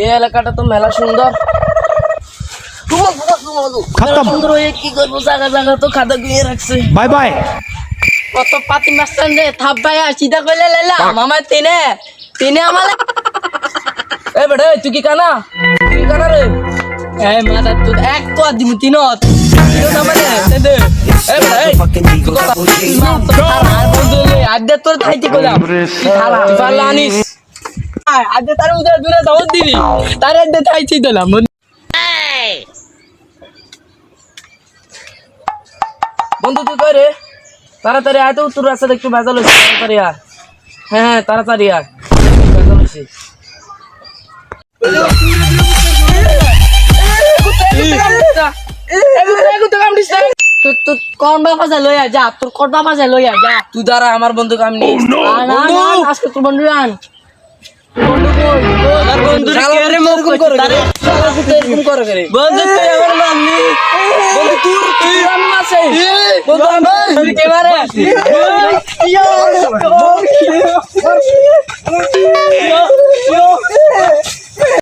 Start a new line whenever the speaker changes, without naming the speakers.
এই এলাকাটা তো মেলা সুন্দর। সুন্দর হয়ে কি করবো, জায়গা জায়গা তো খাদা গুঁয়ে রাখছে।
Bye bye.
কত পাতি মাস্টার রে থাপ ভাইয়া সিধা কইলে লাইলা মামা তিনে তিনে আমালে। এ বেড়ে তুই কি কানা রে? এই মাথা তো এক তো দিমু তিনত তিনত আমালে দে। এ বেড়ে তুই কথা মার তো আর বন্ধু লে আদে তোর থাইতে কইলাম খালা পারলা আনিস আদে তার উদর দূরে দাওয়াত দিবি তার আদে থাইতে দিলাম। বন্ধু তুই কই রে? তাড়াতাড়ি আয় তো, তোর রাস্তাটা একটু ভেজাল হয়েছে, তাড়াতাড়ি আয়। হ্যাঁ তাড়াতাড়ি আয়, ভেজাল হয়েছে। কোন বাবা যা লইয়া যা, তোর কোন বাবা যা লইয়া যা। তুই দ্বারা আমার বন্ধু কাম নেই। আজকে তোর বন্ধু আন। বন্ধু তুই